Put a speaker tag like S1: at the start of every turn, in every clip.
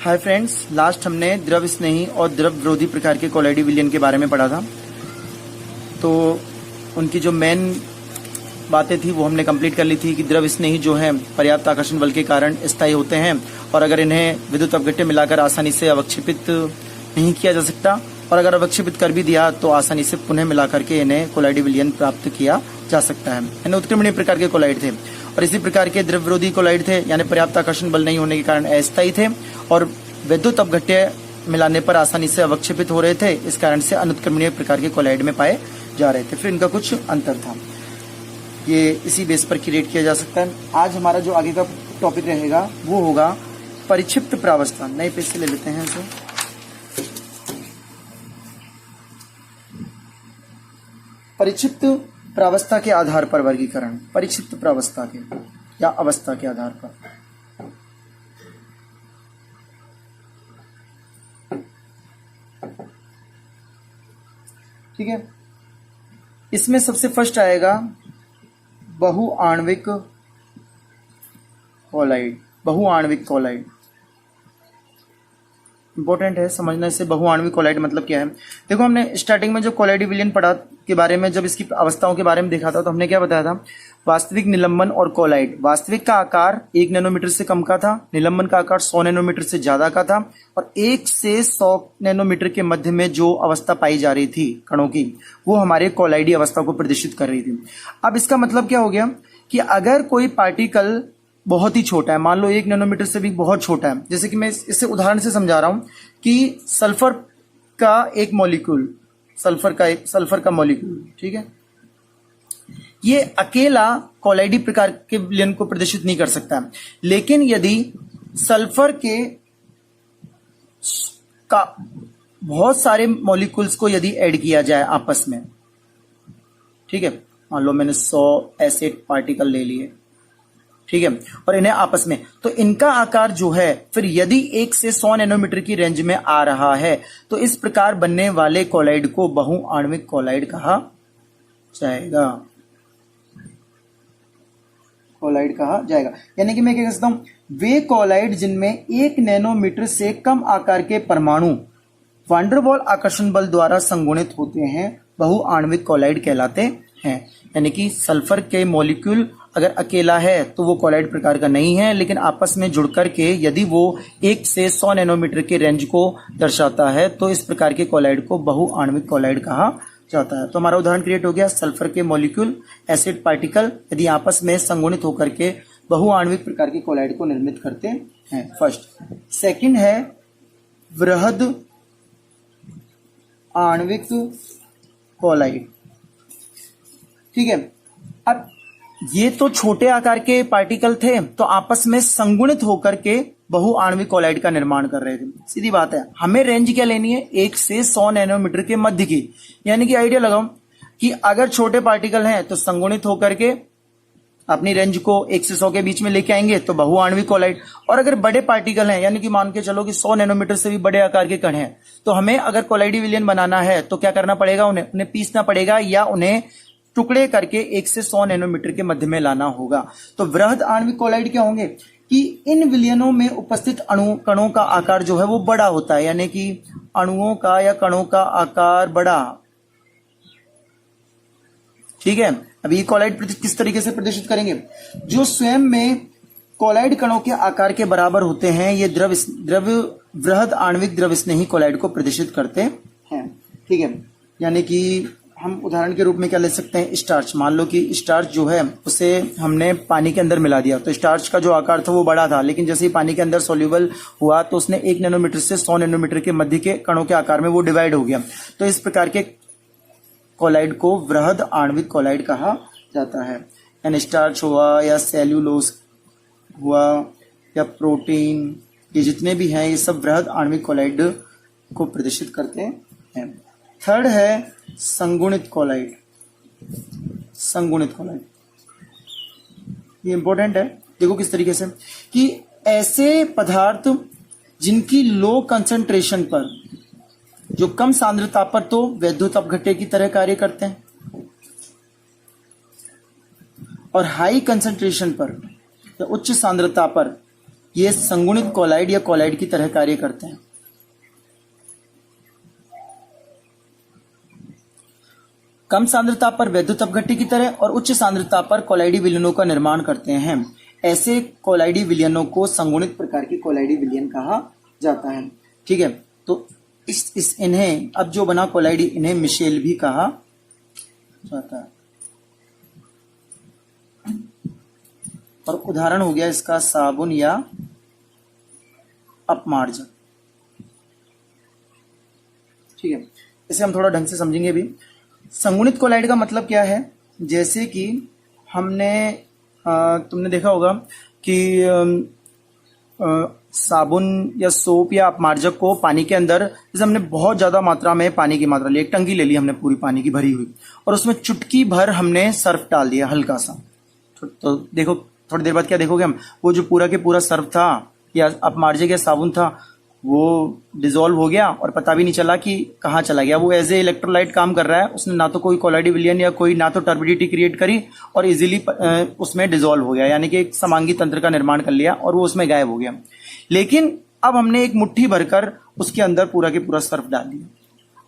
S1: Hi friends, last हमने द्रव स्नेही और द्रव विरोधी प्रकार के कोलाइडी विलयन के बारे में पढ़ा था। तो उनकी जो मेन बातें थी वो हमने कंप्लीट कर ली थी कि द्रव स्नेही जो है पर्याप्त आकर्षण बल के कारण स्थायी होते हैं और अगर इन्हें विद्युत अपघट्य मिलाकर आसानी से अवक्षेपित नहीं किया जा सकता और अगर अवक्षेपित कर भी दिया तो आसानी से पुनः मिलाकर के इन्हें कोलाइडी विलयन प्राप्त किया जा सकता है। इन्हें उत्क्रमणीय प्रकार के कोलाइड थे और इसी प्रकार के द्रव विरोधी कोलाइड थे, यानी पर्याप्त आकर्षण बल नहीं होने के कारण अस्थायी थे और विद्युत अपघट्य मिलाने पर आसानी से अवक्षेपित हो रहे थे। इस कारण से अनुत्क्रमणीय प्रकार के कोलाइड में पाए जा रहे थे। फिर इनका कुछ अंतर था, ये इसी बेस पर क्रिएट किया जा सकता है। आज हमारा जो आगे का टॉपिक रहेगा वो होगा परिक्षिप्त प्रावस्था। नए पेज से ले लेते हैं इसे। परिक्षिप्त प्रावस्था के आधार पर वर्गीकरण, परिक्षिप्त प्रावस्था के या अवस्था के आधार पर। ठीक है, इसमें सबसे फर्स्ट आएगा बहुआण्विक कोलाइड। बहुआण्विक कोलाइड इंपॉर्टेंट है समझना। इससे बहुआण्विक कोलाइड मतलब क्या है। देखो, हमने स्टार्टिंग में जो कोलाइडी विलयन पढ़ा के बारे में, जब इसकी अवस्थाओं के बारे में देखा था तो हमने क्या बताया था, वास्तविक, निलंबन और कोलाइड। वास्तविक का आकार 1 नैनोमीटर से कम का था, निलंबन का आकार 100 नैनोमीटर से ज्यादा का था और 1 से 100 नैनोमीटर के मध्य में जो अवस्था पाई जा रही थी कणों की, वो हमारे कोलाइडी अवस्था को प्रदर्शित कर रही थी। अब इसका मतलब क्या हो गया कि अगर कोई पार्टिकल बहुत ही छोटा है, मान लो 1 नैनोमीटर से भी बहुत छोटा है, जैसे कि मैं इससे उदाहरण से समझा रहा हूं कि सल्फर का एक मॉलिक्यूल, सल्फर का मॉलिक्यूल, ठीक है, ये अकेला कोलाइडी प्रकार के विलयन को प्रदर्शित नहीं कर सकता। लेकिन यदि सल्फर के का बहुत सारे मॉलिक्यूल्स को यदि ऐड किया जाए आपस में, ठीक है, मान लो मैंने 100 एसिड पार्टिकल ले लिए, ठीक है, और इन्हें आपस में, तो इनका आकार जो है फिर यदि 1 से 100 नैनोमीटर की रेंज में आ रहा है तो इस प्रकार बनने वाले कोलाइड को बहुआण्विक कोलाइड कहा जाएगा। कोलाइड कहा जाएगा, यानी कि मैं क्या कह सकता हूं, वे कोलाइड जिनमें 1 नैनोमीटर से कम आकार के परमाणु वांडरवॉल आकर्षण बल द्वारा संगुणित होते हैं, बहुआण्विक कोलाइड कहलाते हैं। यानी कि सल्फर के मॉलिक्यूल अगर अकेला है तो वो कोलाइड प्रकार का नहीं है, लेकिन आपस में जुड़कर के यदि वो 1 से 100 नैनोमीटर के रेंज को दर्शाता है तो इस प्रकार के कोलाइड को बहुआण्विक कोलाइड कहा जाता है। तो हमारा उदाहरण क्रिएट हो गया, सल्फर के मॉलिक्यूल, एसिड पार्टिकल यदि आपस में संगुणित होकर के बहुआण्विक प्रकार के कोलाइड को निर्मित करते हैं, फर्स्ट। सेकंड है वृहद आणविक कोलाइड। ठीक है, अब ये तो छोटे आकार के पार्टिकल थे तो आपस में संगुणित होकर के बहुआण्विक कोलाइड का निर्माण कर रहे थे। सीधी बात है, हमें रेंज क्या लेनी है, 1 से 100 नैनोमीटर के मध्य की। यानी कि आइडिया लगाओ कि अगर छोटे पार्टिकल हैं तो संगुणित होकर के अपनी रेंज को 1 से 100 के बीच में लेके आएंगे तो बहुआण्विक कोलाइड, और अगर बड़े पार्टिकल हैं, यानी कि मान के चलो कि 100 नैनोमीटर से भी बड़े आकार के कण हैं, तो हमें अगर कोलाइडी विलयन बनाना है तो क्या करना पड़ेगा, उन्हें पीसना पड़ेगा या उन्हें टुकड़े करके 1 से 100 नैनोमीटर के मध्य में लाना होगा। तो वृहद आणविक कोलाइड क्या होंगे कि इन विलयनों में उपस्थित कणों का आकार जो है वो बड़ा होता है, यानी कि अणुओं का या कणों का आकार बड़ा। ठीक है, अभी कोलाइड किस तरीके से प्रदर्शित करेंगे, जो स्वयं में कोलाइड कणों के आकार के बराबर होते हैं, ये द्रव वृहद आणविक द्रव स्नेही कोलाइड को प्रदर्शित करते हैं। ठीक है, यानी कि हम उदाहरण के रूप में क्या ले सकते हैं, स्टार्च। मान लो कि स्टार्च जो है उसे हमने पानी के अंदर मिला दिया, तो स्टार्च का जो आकार था वो बड़ा था, लेकिन जैसे ही पानी के अंदर सोल्यूबल हुआ तो उसने 1 नैनोमीटर से 100 नैनोमीटर के मध्य के कणों के आकार में वो डिवाइड हो गया। तो इस प्रकार के कोलाइड को वृहद आणविक कोलाइड कहा जाता है। यानी स्टार्च हुआ या सेल्यूलोज हुआ या प्रोटीन, ये जितने भी हैं ये सब वृहद आणविक कोलाइड को प्रदर्शित करते हैं। थर्ड है संगुणित कोलाइड। संगुणित कोलाइड ये इंपॉर्टेंट है, देखो किस तरीके से कि ऐसे पदार्थ जिनकी लो कंसंट्रेशन पर, जो कम सांद्रता पर तो विद्युत अपघट्य की तरह कार्य करते हैं, और हाई कंसंट्रेशन पर या उच्च सांद्रता पर ये संगुणित कोलाइड या कोलाइड की तरह कार्य करते हैं। कम सांद्रता पर वैद्युत अपघट्य की तरह और उच्च सांद्रता पर कोलाइडी विलयनों का निर्माण करते हैं। ऐसे कोलाइडी विलयनों को संगुणित प्रकार की कोलाइडी विलयन कहा जाता है। ठीक है, तो इन्हें अब जो बना कोलाइडी, इन्हें मिशेल भी कहा जाता है। और उदाहरण हो गया इसका साबुन या अपमार्जक। ठीक है, इसे हम थोड़ा ढंग से समझेंगे भी। संगुणित कोलाइड का मतलब क्या है, जैसे कि हमने तुमने देखा होगा कि साबुन या सोप या अपमार्जक को पानी के अंदर, जैसे हमने बहुत ज्यादा मात्रा में पानी की मात्रा ली, एक टंकी ले ली हमने पूरी पानी की भरी हुई, और उसमें चुटकी भर हमने सर्फ डाल दिया हल्का सा, तो देखो थोड़ी देर बाद क्या देखोगे हम, वो जो पूरा के पूरा सर्फ था या अपमार्जक या साबुन था वो डिसॉल्व हो गया और पता भी नहीं चला कि कहाँ चला गया। वो एज ए इलेक्ट्रोलाइट काम कर रहा है, उसने ना तो कोई कोलाइडी विलयन या कोई ना तो टर्बिडिटी क्रिएट करी और इजीली उसमें डिसॉल्व हो गया, यानी कि एक समांगी तंत्र का निर्माण कर लिया और वो उसमें गायब हो गया। लेकिन अब हमने एक मुट्ठी भरकर उसके अंदर पूरा के पूरा सर्फ डाल दिया।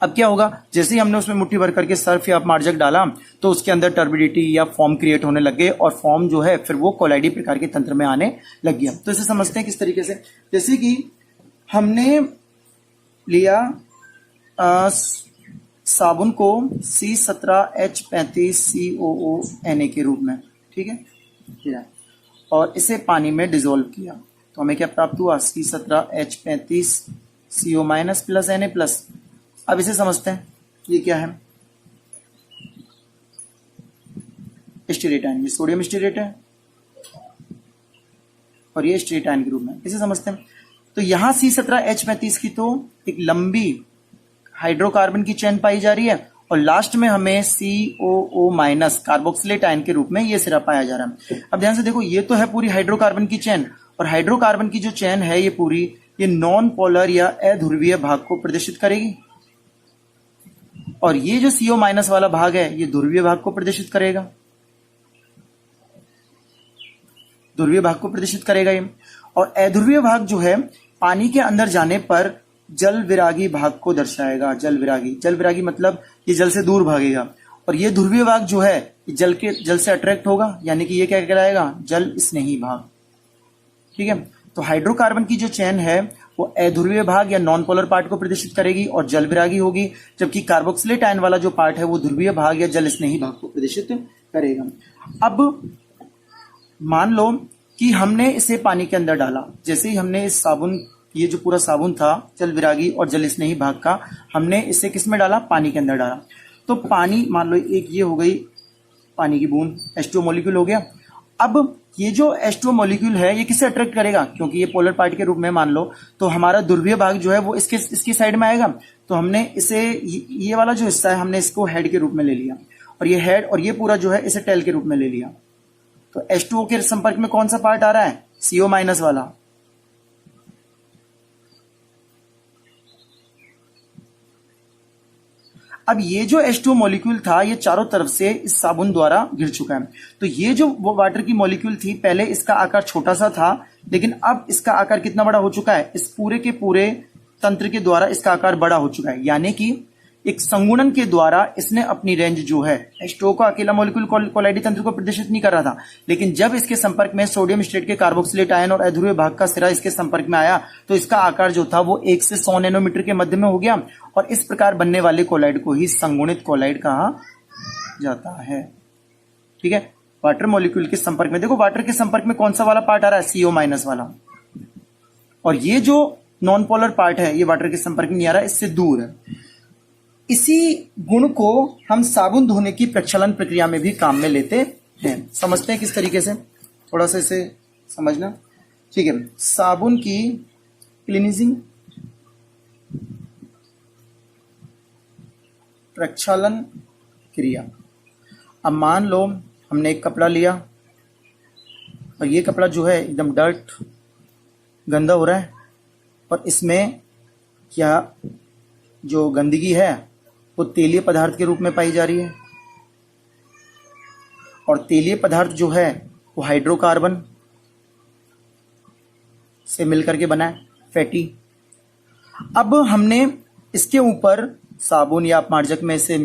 S1: अब क्या होगा, जैसे ही हमने उसमें मुट्ठी भर करके सर्फ या अपमार्जक डाला तो उसके अंदर टर्बिडिटी या फॉर्म क्रिएट होने लग गए और फॉर्म जो है फिर वो कोलाइडी प्रकार के तंत्र में आने लग गया। तो इसे समझते हैं किस तरीके से, जैसे कि हमने लिया साबुन को C17H35COO Na के रूप में, ठीक है, और इसे पानी में डिसॉल्व किया तो हमें क्या प्राप्त हुआ, C17H35CO- प्लस Na प्लस। अब इसे समझते हैं, ये क्या है, स्टीरेट आयन, ये सोडियम स्टीरेट है और ये स्टीरेट आयन के रूप में, इसे समझते हैं। तो यहां C17H35 की तो एक लंबी हाइड्रोकार्बन की चेन पाई जा रही है और लास्ट में हमें COO- कार्बोक्सिलेट आयन के रूप में ये सिरा पाया जा रहा है। अब ध्यान से देखो, ये तो है पूरी हाइड्रोकार्बन की चेन, और हाइड्रोकार्बन की जो चेन है ये पूरी, ये नॉन पोलर या अध्रुवीय भाग को प्रदर्शित करेगी, और ये जो CO- वाला भाग है ये ध्रुवीय भाग को प्रदर्शित करेगा, ध्रुवीय भाग को प्रदर्शित करेगा ये। और अध्रुवीय भाग जो है पानी के अंदर जाने पर जल विरागी भाग को दर्शाएगा। जल विरागी मतलब ये जल से दूर भागेगा, और ये ध्रुवीय भाग जो है जल से अट्रैक्ट होगा, यानी कि ये क्या कहलाएगा, जल स्नेही भाग। ठीक है, तो हाइड्रोकार्बन की जो चेन है वो अध्रुवीय भाग या नॉन पोलर पार्ट को प्रदर्शित करेगी और जल विरागी होगी, जबकि कार्बोक्सिलेट आयन वाला जो पार्ट है वो ध्रुवीय भाग या जल स्नेही भाग को प्रदर्शित करेगा। अब मान लो कि हमने इसे पानी के अंदर डाला, जैसे ही हमने इस साबुन, ये जो पूरा साबुन था जल विरागी और जल स्नेही भाग का, हमने इसे किस में डाला, पानी के अंदर डाला। तो पानी, मान लो एक ये हो गई पानी की बूंद, H2O मॉलिक्यूल हो गया। अब ये जो H2O मॉलिक्यूल है ये किसे अट्रैक्ट करेगा, क्योंकि ये पोलर पार्ट के रूप में मान लो, तो हमारा ध्रुवीय भाग जो है वो इसकी साइड में आएगा। तो हमने इसे, ये वाला जो हिस्सा है हमने इसको हेड के रूप में ले लिया, और ये हेड और ये पूरा जो है इसे टेल के रूप में ले लिया। तो H2O के संपर्क में कौन सा पार्ट आ रहा है, CO- वाला। अब ये जो H2O मॉलिक्यूल था ये चारों तरफ से इस साबुन द्वारा घिर चुका है। तो ये जो वो वाटर की मॉलिक्यूल थी, पहले इसका आकार छोटा सा था, लेकिन अब इसका आकार कितना बड़ा हो चुका है, इस पूरे के पूरे तंत्र के द्वारा इसका आकार बड़ा हो चुका है। यानी कि एक संगुणन के द्वारा इसने अपनी रेंज जो है, H2O का अकेला मॉलिक्यूल कोलाइडी तंत्र को प्रदर्शित नहीं कर रहा था, लेकिन जब इसके संपर्क में सोडियम स्टेट के कार्बोक्सिलेट आयन और अध्रुवीय भाग का सिरा इसके संपर्क में आया तो इसका आकार जो था वो 1 से 100 नैनोमीटर के मध्य में हो गया, और इस प्रकार बनने वाले कोलाइड को ही संगुणित कोलाइड कहा जाता है। ठीक है, वाटर मॉलिक्यूल के संपर्क में, देखो वाटर के संपर्क में कौन सा वाला पार्ट आ रहा है, CO- वाला, और ये जो नॉन पोलर पार्ट है ये वाटर के संपर्क में नहीं आ रहा है, इससे दूर है। इसी गुण को हम साबुन धोने की प्रक्षालन प्रक्रिया में भी काम में लेते हैं। समझते हैं किस तरीके से, थोड़ा सा इसे समझना। ठीक है, साबुन की क्लीनिजिंग प्रक्षालन क्रिया। अब मान लो हमने एक कपड़ा लिया और ये कपड़ा जो है एकदम डर्ट, गंदा हो रहा है, और इसमें क्या जो गंदगी है वो तेलीय पदार्थ के रूप में पाई जा रही है, और तेलीय पदार्थ जो है वो हाइड्रोकार्बन, से मिलकर के बना है फैटी। अब हमने इसके ऊपर साबुन या अपमार्जक में इसे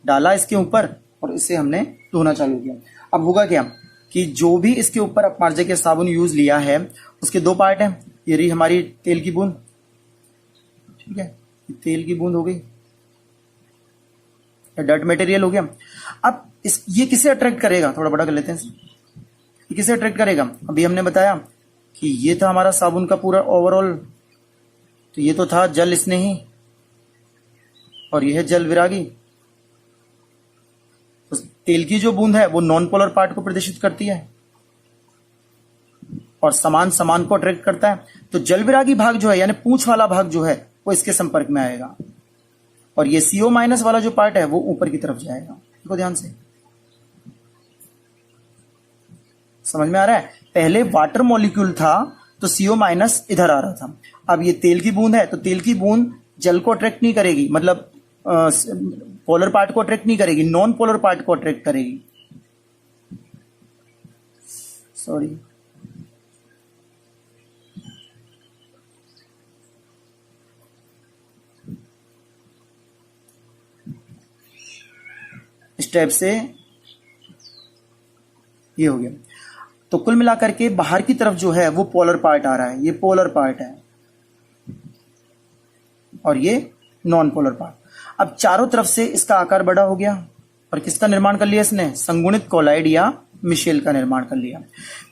S1: डाला इसके ऊपर और इसे हमने धोना चालू किया। अब होगा क्या कि जो भी इसके ऊपर अपमार्जक या साबुन यूज लिया है उसके दो पार्ट हैं। ये रही हमारी तेल की बूंद, ठीक है, तेल की बूंद हो गई, डर्ट मटेरियल हो गया। अब ये किसे अट्रैक्ट करेगा, थोड़ा बड़ा कर लेते हैं, ये किसे अट्रैक्ट करेगा। अभी हमने बताया कि ये था हमारा साबुन का पूरा ओवरऑल, तो ये तो था जल स्नेही और यह है जल विरागी। तो तेल की जो बूंद है वो नॉन पोलर पार्ट को प्रदर्शित करती है और समान समान को अट्रैक्ट करता है। तो जल विरागी भाग जो है यानी पूंछ वाला भाग जो है वो इसके संपर्क में आएगा और ये CO- वाला जो पार्ट है वो ऊपर की तरफ जाएगा। देखो ध्यान से, समझ में आ रहा है। पहले वाटर मॉलिक्यूल था तो CO- इधर आ रहा था। अब ये तेल की बूंद है तो तेल की बूंद जल को अट्रैक्ट नहीं करेगी, मतलब पोलर पार्ट को अट्रैक्ट नहीं करेगी, नॉन पोलर पार्ट को अट्रैक्ट करेगी। सॉरी, इस टाइप से ये हो गया। तो कुल मिलाकर के बाहर की तरफ जो है वो पोलर पार्ट आ रहा है, ये पोलर पार्ट है और ये नॉन पोलर पार्ट। अब चारों तरफ से इसका आकार बड़ा हो गया और किसका निर्माण कर लिया इसने, संगुणित कोलाइड या मिशेल का निर्माण कर लिया,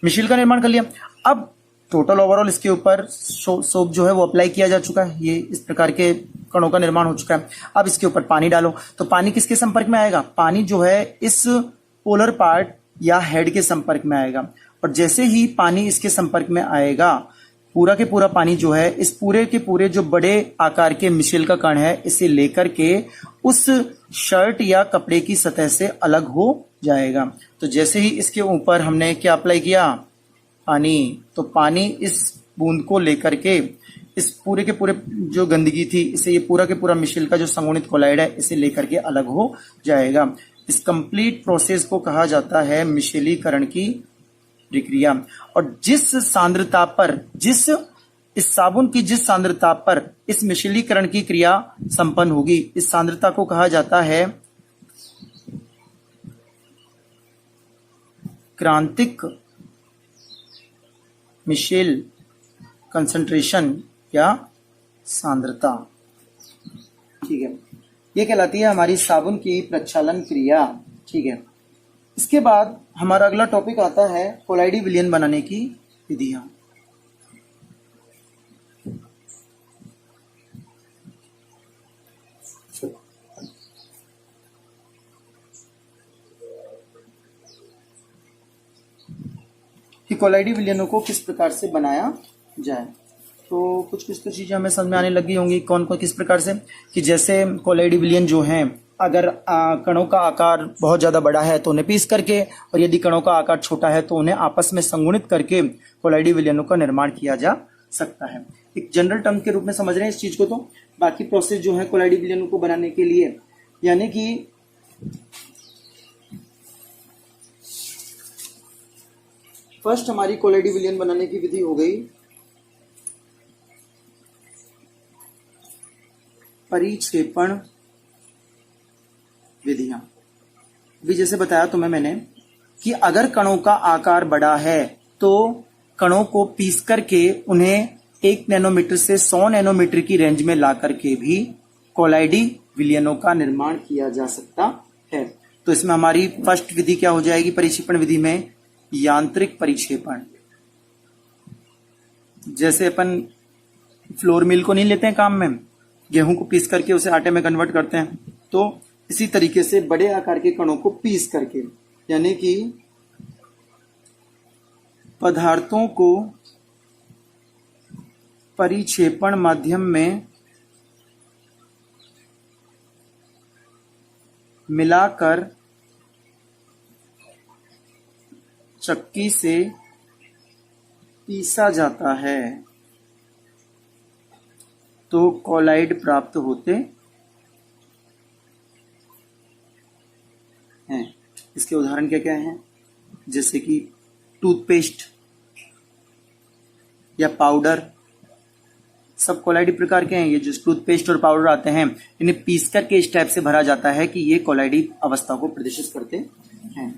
S1: मिशेल का निर्माण कर लिया। अब टोटल ओवरऑल इसके ऊपर सोप जो है वो अप्लाई किया जा चुका है, ये इस प्रकार के कणों का निर्माण हो चुका है। अब इसके ऊपर पानी डालो तो पानी किसके संपर्क में आएगा, पानी जो है इस पोलर पार्ट या हेड के संपर्क में आएगा और जैसे ही पानी इसके संपर्क में आएगा पूरा के पूरा पानी जो है इस पूरे के पूरे जो बड़े आकार के मिशेल का कण है इसे लेकर के उस शर्ट या कपड़े की सतह से अलग हो जाएगा। तो जैसे ही इसके ऊपर हमने क्या अप्लाई किया, पानी, तो पानी इस बूंद को लेकर के इस पूरे के पूरे जो गंदगी थी इसे ये पूरा के पूरा मिशेल का जो संगुणित कोलाइड है इसे लेकर के अलग हो जाएगा। इस कंप्लीट प्रोसेस को कहा जाता है मिशेलीकरण की प्रक्रिया। और जिस सांद्रता पर, जिस इस साबुन की जिस सांद्रता पर इस मिशेलीकरण की क्रिया संपन्न होगी इस सांद्रता को कहा जाता है क्रांतिक मिशेल कंसंट्रेशन या सांद्रता, ठीक है। ये कहलाती है हमारी साबुन की प्रक्षालन क्रिया, ठीक है। इसके बाद हमारा अगला टॉपिक आता है कोलाइडी विलयन बनाने की विधियां। कि कोलाइडी विलयनों को किस प्रकार से बनाया जाए। तो कुछ कुछ तो चीजें हमें समझ में आने लगी होंगी कौन कौन किस प्रकार से, कि जैसे कोलाइडी विलयन जो हैं अगर कणों का आकार बहुत ज्यादा बड़ा है तो उन्हें पीस करके और यदि कणों का आकार छोटा है तो उन्हें आपस में संगुणित करके कोलाइडी विलयनों का निर्माण किया जा सकता है। एक जनरल टर्म के रूप में समझ रहे हैं इस चीज को। तो बाकी प्रोसेस जो है कोलाइडी विलयनों को बनाने के लिए, यानी कि फर्स्ट हमारी कोलाइडी विलयन बनाने की विधि हो गई परिक्षेपण विधियां। अभी जैसे बताया तुम्हें मैंने कि अगर कणों का आकार बड़ा है तो कणों को पीस करके उन्हें 1 नैनोमीटर से 100 नैनोमीटर की रेंज में ला करके भी कोलाइडी विलयनों का निर्माण किया जा सकता है। तो इसमें हमारी फर्स्ट विधि क्या हो जाएगी परिक्षेपण विधि में, यांत्रिक परिक्षेपण। जैसे अपन फ्लोर मिल को नहीं लेते हैं काम में, गेहूं को पीस करके उसे आटे में कन्वर्ट करते हैं, तो इसी तरीके से बड़े आकार के कणों को पीस करके, यानी कि पदार्थों को परिक्षेपण माध्यम में मिलाकर चक्की से पीसा जाता है तो कोलाइड प्राप्त होते हैं। इसके उदाहरण क्या क्या हैं, जैसे कि टूथपेस्ट, या पाउडर, सब कोलाइडी प्रकार के हैं। ये जो टूथपेस्ट और पाउडर आते हैं इन्हें पीस करके इस टाइप से भरा जाता है कि ये कोलाइडी अवस्था को प्रदर्शित करते हैं।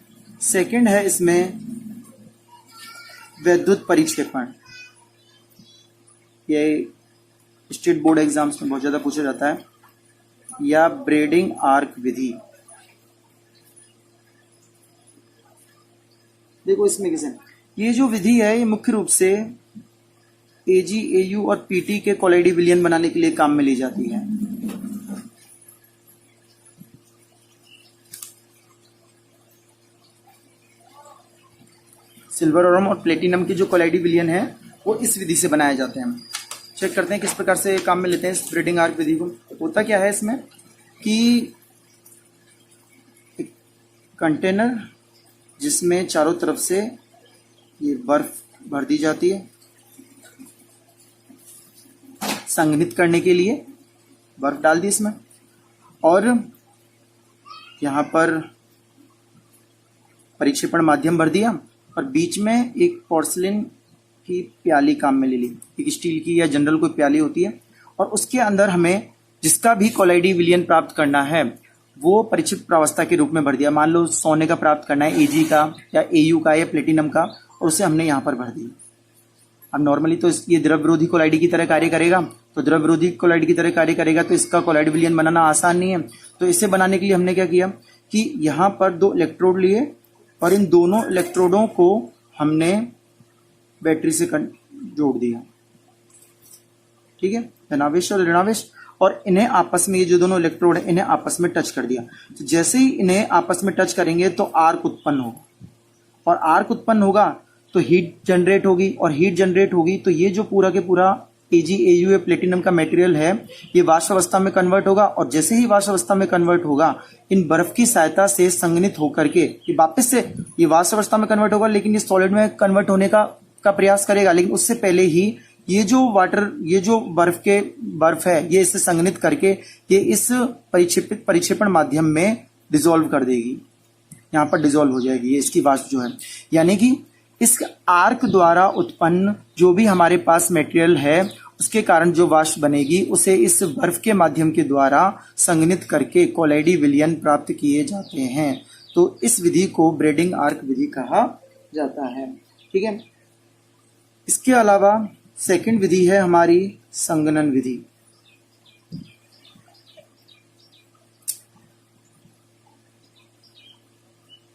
S1: सेकंड है इसमें वैद्युत परिक्षेपण। ये स्टेट बोर्ड एग्जाम्स में बहुत ज्यादा पूछा जाता है, या ब्रेडिंग आर्क विधि। देखो इसमें कैसे, ये जो विधि है ये मुख्य रूप से एजी, एयू और पीटी के कोलाइडी विलयन बनाने के लिए काम में ली जाती है। सिल्वर और प्लेटिनम के जो कोलाइडी विलयन है वो इस विधि से बनाए जाते हैं। चेक करते हैं किस प्रकार से काम में लेते हैं इस ब्रेडिंग आर्क विधि को। होता क्या है इसमें कि एक कंटेनर जिसमें चारों तरफ से ये बर्फ भर दी जाती है, संघनित करने के लिए बर्फ डाल दी इसमें, और यहाँ पर परिक्षेपण माध्यम भर दिया, और बीच में एक पोर्सिलिन की प्याली काम में ले ली, एक स्टील की या जनरल कोई प्याली होती है, और उसके अंदर हमें जिसका भी कोलाइडी विलयन प्राप्त करना है वो परिक्षिप्त प्रावस्था के रूप में भर दिया। मान लो सोने का प्राप्त करना है, एजी का या एयू का या प्लेटिनम का, और उसे हमने यहाँ पर भर दिया। अब नॉर्मली तो ये द्रव विरोधी कोलाइडी की तरह कार्य करेगा, तो द्रव विरोधी कोलाइडी की तरह कार्य करेगा तो इसका कोलाइडी विलयन बनाना आसान नहीं है। तो इसे बनाने के लिए हमने क्या किया कि यहाँ पर 2 इलेक्ट्रोड लिए और इन दोनों इलेक्ट्रोडों को हमने बैटरी से जोड़ दिया। ठीक है, धनावेश और ऋणावेश, और इन्हें आपस में, ये जो दोनों इलेक्ट्रोड है इन्हें आपस में टच कर दिया। तो जैसे ही इन्हें आपस में टच करेंगे तो आर्क उत्पन्न होगा, और आर्क उत्पन्न होगा तो हीट जनरेट होगी, और हीट जनरेट होगी तो ये जो पूरा के पूरा AgAU प्लेटिनम का मटेरियल है ये वाष्प अवस्था में कन्वर्ट होगा, और जैसे ही वाष्प अवस्था में कन्वर्ट होगा इन बर्फ की सहायता से संघनित होकर के ये वापस से ये वाष्प अवस्था में कन्वर्ट होगा, लेकिन ये सॉलिड में कन्वर्ट होने का प्रयास करेगा। लेकिन उससे पहले ही ये जो ये जो बर्फ है ये इससे संघनित करके ये इस परिक्षेपण माध्यम में डिसॉल्व कर देगी, यहाँ पर डिसॉल्व हो जाएगी ये इसकी वाष्प जो है। यानी कि इस आर्क द्वारा उत्पन्न जो भी हमारे पास मटेरियल है उसके कारण जो वाष्प बनेगी उसे इस बर्फ के माध्यम के द्वारा संघनित करके कोलाइडी विलयन प्राप्त किए जाते हैं। तो इस विधि को ब्रेडिंग आर्क विधि कहा जाता है। ठीक है, इसके अलावा सेकंड विधि है हमारी संघनन विधि।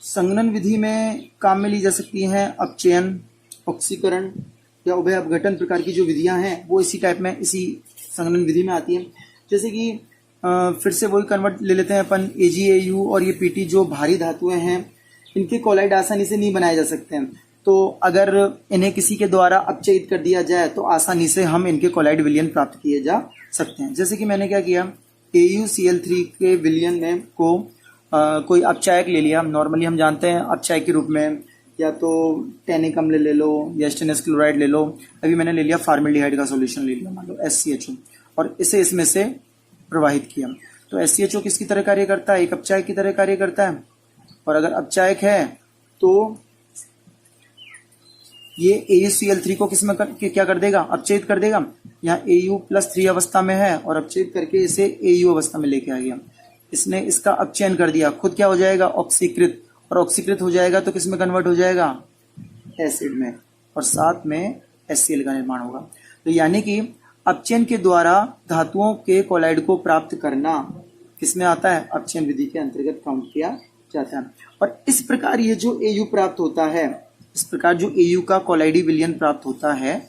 S1: संघनन विधि में काम में ली जा सकती हैं अपचयन, ऑक्सीकरण या उभय अपघटन प्रकार की जो विधियां हैं वो इसी टाइप में, इसी संघनन विधि में आती हैं। जैसे कि फिर से वही कन्वर्ट ले लेते हैं अपन, AgAU और ये PT जो भारी धातुएं हैं इनके कोलाइड आसानी से नहीं बनाए जा सकते हैं। तो अगर इन्हें किसी के द्वारा अपचयित कर दिया जाए तो आसानी से हम इनके कोलाइड विलयन प्राप्त किए जा सकते हैं। जैसे कि मैंने क्या किया, AuCl3 के विलयन में को कोई अपचायक ले लिया। नॉर्मली हम जानते हैं अपचायक के रूप में या तो टैनिक अम्ल ले लो या स्टेनस क्लोराइड ले लो। अभी मैंने ले लिया फॉर्मेल्डिहाइड का सॉल्यूशन ले लिया, मान लो SCHO, और इसे इसमें से प्रवाहित किया। तो SCHO किसकी तरह कार्य करता है, एक अपचायक की तरह कार्य करता है। और अगर अपचायक है तो ये AuCl3 को किसमें क्या कर देगा, अपचयित कर देगा। यहाँ Au+3 अवस्था में है और अपचयित करके इसे AU अवस्था में लेके आ गया। इसने इसका अपचयन कर दिया, खुद क्या हो जाएगा, ऑक्सीकृत, और ऑक्सीकृत हो जाएगा तो किसमें कन्वर्ट हो जाएगा, एसिड में, और साथ में HCl का निर्माण होगा। तो यानी कि अपचयन के द्वारा धातुओं के कोलाइड को प्राप्त करना किसमें आता है, अपचयन विधि के अंतर्गत काउंट किया जाता है। और इस प्रकार ये जो AU प्राप्त होता है, इस प्रकार जो AU का कोलाइडी विलयन प्राप्त होता है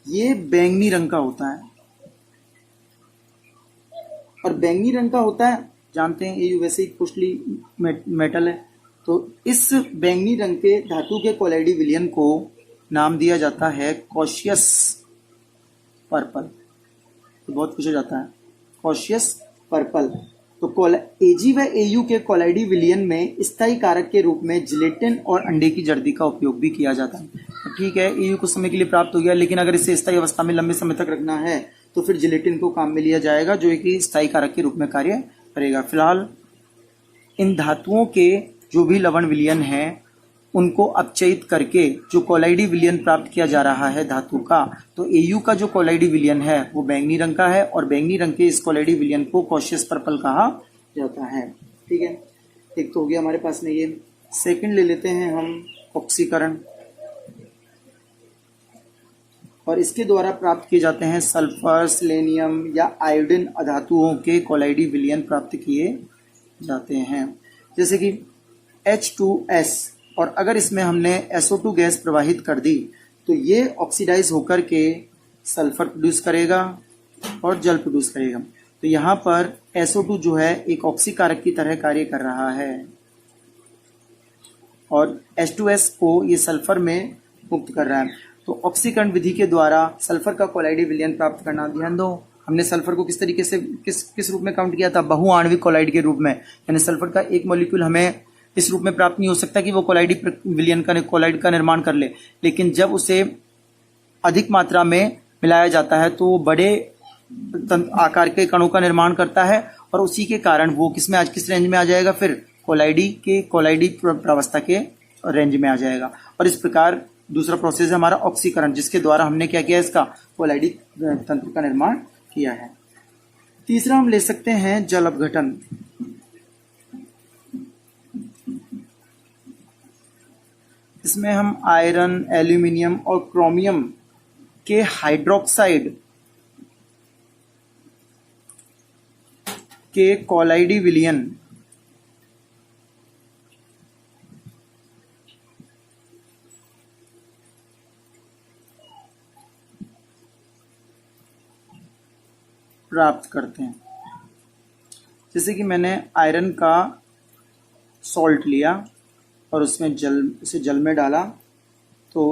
S1: ये बैंगनी रंग का होता है। और बैंगनी रंग का होता है, जानते हैं AU वैसे ही कोस्टली मेटल है, तो इस बैंगनी रंग के धातु के कोलाइडी विलयन को नाम दिया जाता है कॉशियस पर्पल। तो बहुत पूछा जाता है कॉशियस पर्पल। तो AG व AU के कोलाइडी विलयन में स्थायी कारक के रूप में जिलेटिन और अंडे की जर्दी का उपयोग भी किया जाता है। तो ठीक है, AU कुछ समय के लिए प्राप्त हो गया, लेकिन अगर इसे स्थायी अवस्था में लंबे समय तक रखना है तो फिर जिलेटिन को काम में लिया जाएगा जो एक स्थायी कारक के रूप में कार्य करेगा। फिलहाल इन धातुओं के जो भी लवण विलयन है उनको अपचयित करके जो कोलाइडी विलयन प्राप्त किया जा रहा है धातु का, तो Au का जो कोलाइडी विलयन है वो बैंगनी रंग का है और बैंगनी रंग के इस कोलाइडी विलयन को कॉशियस पर्पल कहा जाता है। ठीक है, एक तो हो गया हमारे पास में ये। सेकंड ले लेते हैं हम ऑक्सीकरण, और इसके द्वारा प्राप्त किए जाते हैं सल्फर, सेलेनियम या आयोडीन अधातुओं के कोलाइडी विलयन प्राप्त किए जाते हैं, जैसे कि H2S। और अगर इसमें हमने SO2 गैस प्रवाहित कर दी तो ये ऑक्सीडाइज होकर के सल्फर प्रोड्यूस करेगा और जल प्रोड्यूस करेगा। तो यहाँ पर SO2 जो है एक ऑक्सीकारक की तरह कार्य कर रहा है और H2S को ये सल्फर में मुक्त कर रहा है। तो ऑक्सीकरण विधि के द्वारा सल्फर का कोलाइडी विलयन प्राप्त करना। ध्यान दो, हमने सल्फर को किस तरीके से किस रूप में काउंट किया था? बहुआण्विक कोलाइड के रूप में। यानी सल्फर का एक मॉलिक्यूल हमें इस रूप में प्राप्त नहीं हो सकता कि वो कोलाइडी विलयन का कोलाइड का निर्माण कर ले, लेकिन जब उसे अधिक मात्रा में मिलाया जाता है तो वो बड़े आकार के कणों का निर्माण करता है और उसी के कारण वो किस रेंज में आ जाएगा? फिर कोलाइडी प्रावस्था के रेंज में आ जाएगा। और इस प्रकार दूसरा प्रोसेस है हमारा ऑक्सीकरण, जिसके द्वारा हमने क्या किया? इसका कोलाइडी तंत्र का निर्माण किया है। तीसरा हम ले सकते हैं जल अपघटन। इसमें हम आयरन, एल्यूमिनियम और क्रोमियम के हाइड्रोक्साइड के कोलाइडी विलयन प्राप्त करते हैं। जैसे कि मैंने आयरन का सॉल्ट लिया और उसमें उसे जल में डाला तो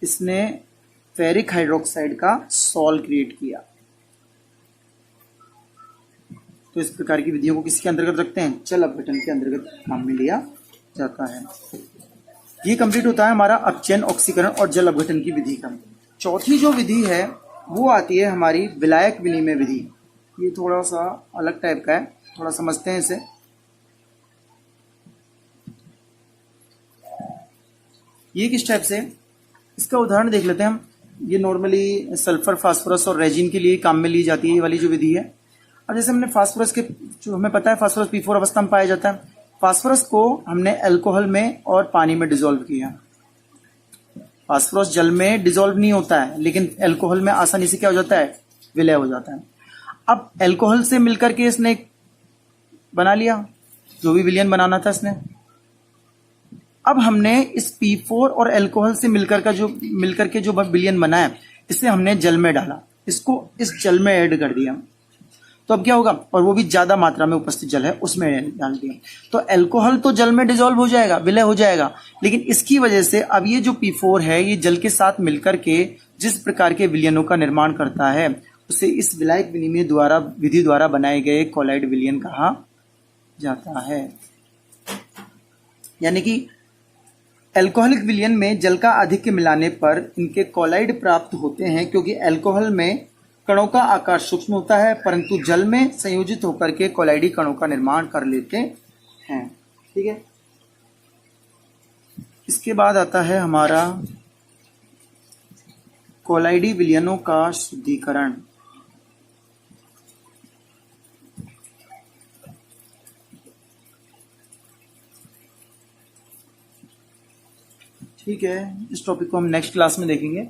S1: इसने फेरिक हाइड्रोक्साइड का सॉल्ट क्रिएट किया। तो इस प्रकार की विधियों को किसके अंतर्गत रखते हैं? जल अपघटन के अंतर्गत काम में लिया जाता है। ये कंप्लीट होता है हमारा अपचयन, ऑक्सीकरण और जल अपघटन की विधि का। चौथी जो विधि है वो आती है हमारी विलायक विनिमय विधि। ये थोड़ा सा अलग टाइप का है, थोड़ा समझते हैं इसे। ये किस टाइप से, इसका उदाहरण देख लेते हैं हम। ये नॉर्मली सल्फर, फास्फोरस और रेजिन के लिए काम में ली जाती है ये वाली जो विधि है। अब जैसे हमने फास्फोरस के, जो हमें पता है फास्फोरस P4 अवस्था में पाया जाता है। फास्फोरस को हमने अल्कोहल में और पानी में डिसॉल्व किया। फास्फोरस जल में डिसॉल्व नहीं होता है, लेकिन अल्कोहल में आसानी से क्या हो जाता है? विलय हो जाता है। अब अल्कोहल से मिलकर के इसने बना लिया जो भी विलयन बनाना था इसने। अब हमने इस P4 और अल्कोहल से मिलकर के जो विलयन बना है इसे हमने जल में डाला, इसको इस जल में ऐड कर दिया। तो अब क्या होगा? और वो भी ज्यादा मात्रा में उपस्थित जल है उसमें डाल दिया, तो अल्कोहल तो जल में डिसॉल्व हो जाएगा, विलय हो जाएगा। लेकिन इसकी वजह से अब ये जो P4 है ये जल के साथ मिलकर के जिस प्रकार के विलयनों का निर्माण करता है उसे इस विलायक विनिमय विधि द्वारा बनाए गए कोलाइड विलयन कहा जाता है। यानी कि अल्कोहलिक विलयन में जल का आधिक्य मिलाने पर इनके कोलाइड प्राप्त होते हैं, क्योंकि अल्कोहल में कणों का आकार सूक्ष्म होता है परंतु जल में संयोजित होकर के कोलाइडी कणों का निर्माण कर लेते हैं। ठीक है, इसके बाद आता है हमारा कोलाइडी विलयनों का शुद्धिकरण। ठीक है, इस टॉपिक को हम नेक्स्ट क्लास में देखेंगे।